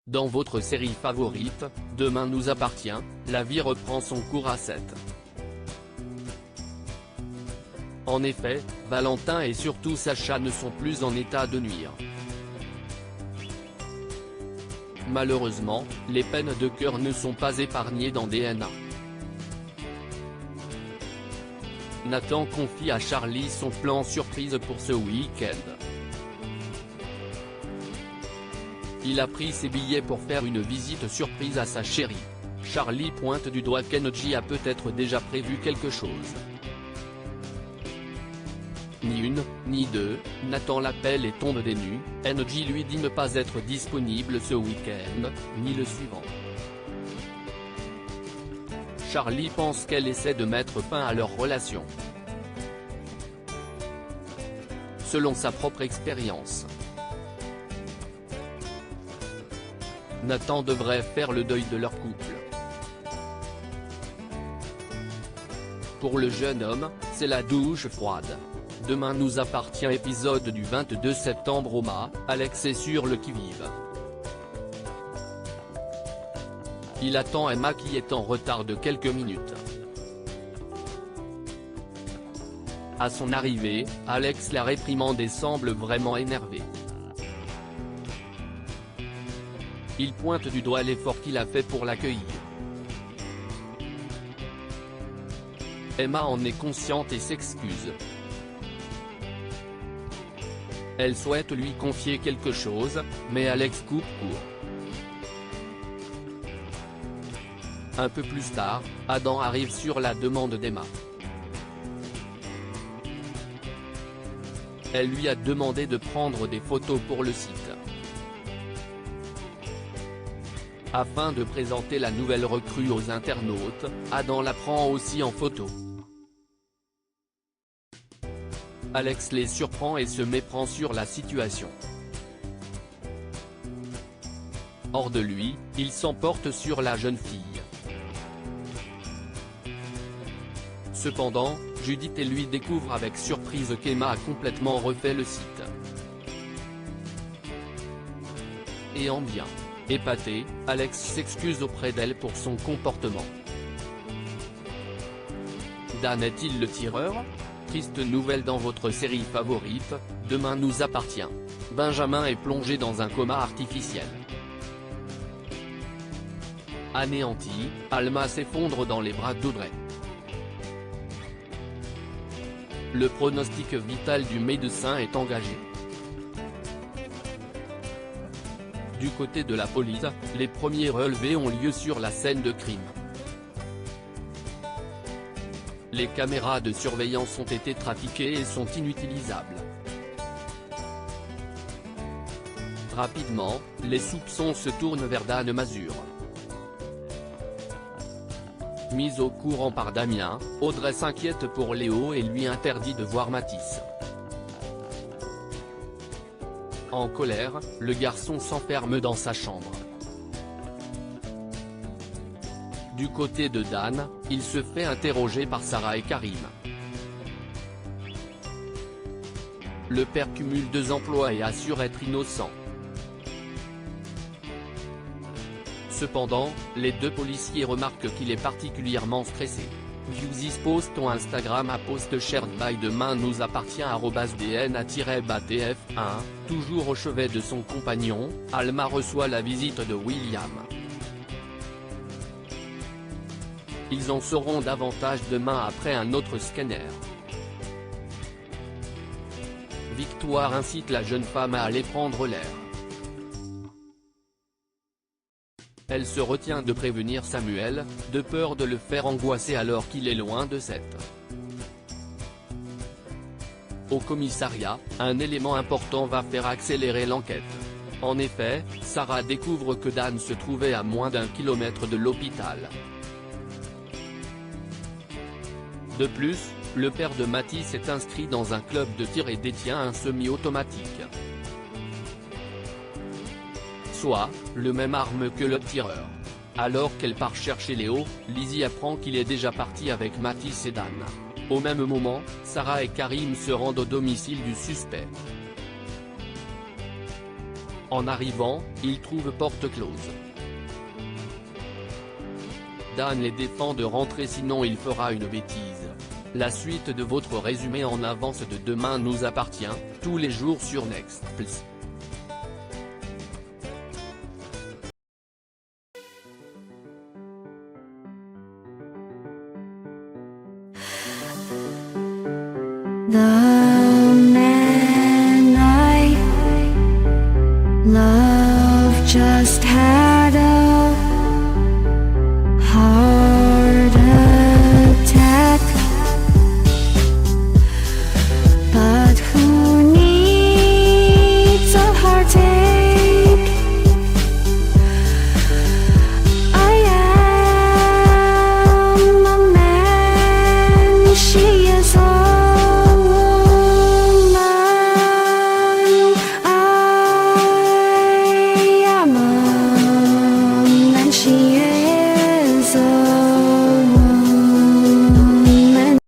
Dans votre série favorite, Demain nous appartient, la vie reprend son cours à 7. En effet, Valentin et surtout Sacha ne sont plus en état de nuire. Malheureusement, les peines de cœur ne sont pas épargnées dans DNA. Nathan confie à Charlie son plan surprise pour ce week-end. Il a pris ses billets pour faire une visite surprise à sa chérie. Charlie pointe du doigt qu'Engie a peut-être déjà prévu quelque chose. Ni une, ni deux, Nathan l'appelle et tombe des nues. Engie lui dit ne pas être disponible ce week-end, ni le suivant. Charlie pense qu'elle essaie de mettre fin à leur relation. Selon sa propre expérience, Nathan devrait faire le deuil de leur couple. Pour le jeune homme, c'est la douche froide. Demain nous appartient épisode du 22 septembre au MA, Alex est sur le qui-vive. Il attend Emma qui est en retard de quelques minutes. À son arrivée, Alex la réprimande et semble vraiment énervé. Il pointe du doigt l'effort qu'il a fait pour l'accueillir. Emma en est consciente et s'excuse. Elle souhaite lui confier quelque chose, mais Alex coupe court. Un peu plus tard, Adam arrive sur la demande d'Emma. Elle lui a demandé de prendre des photos pour le site, afin de présenter la nouvelle recrue aux internautes. Adam la prend aussi en photo. Alex les surprend et se méprend sur la situation. Hors de lui, il s'emporte sur la jeune fille. Cependant, Judith et lui découvrent avec surprise qu'Emma a complètement refait le site. Et en bien épaté, Alex s'excuse auprès d'elle pour son comportement. Dan est-il le tireur? Triste nouvelle dans votre série favorite, Demain nous appartient. Benjamin est plongé dans un coma artificiel. Anéanti, Alma s'effondre dans les bras d'Audrey. Le pronostic vital du médecin est engagé. Du côté de la police, les premiers relevés ont lieu sur la scène de crime. Les caméras de surveillance ont été trafiquées et sont inutilisables. Rapidement, les soupçons se tournent vers Dan Mazur. Mise au courant par Damien, Audrey s'inquiète pour Léo et lui interdit de voir Mathis. En colère, le garçon s'enferme dans sa chambre. Du côté de Dan, il se fait interroger par Sarah et Karim. Le père cumule 2 emplois et assure être innocent. Cependant, les 2 policiers remarquent qu'il est particulièrement stressé. Viewsis post ton Instagram à post shared by Demain nous appartient @dna-batf1, toujours au chevet de son compagnon, Alma reçoit la visite de William. Ils en sauront davantage demain après un autre scanner. Victoire incite la jeune femme à aller prendre l'air. Elle se retient de prévenir Samuel, de peur de le faire angoisser alors qu'il est loin de Seth. Au commissariat, un élément important va faire accélérer l'enquête. En effet, Sarah découvre que Dan se trouvait à moins d'1 kilomètre de l'hôpital. De plus, le père de Mathis est inscrit dans un club de tir et détient un semi-automatique. Soit, le même arme que le tireur. Alors qu'elle part chercher Léo, Lizzie apprend qu'il est déjà parti avec Mathis et Dan. Au même moment, Sarah et Karim se rendent au domicile du suspect. En arrivant, il trouve porte close. Dan les défend de rentrer sinon il fera une bêtise. La suite de votre résumé en avance de Demain nous appartient, tous les jours sur Next Plus. 나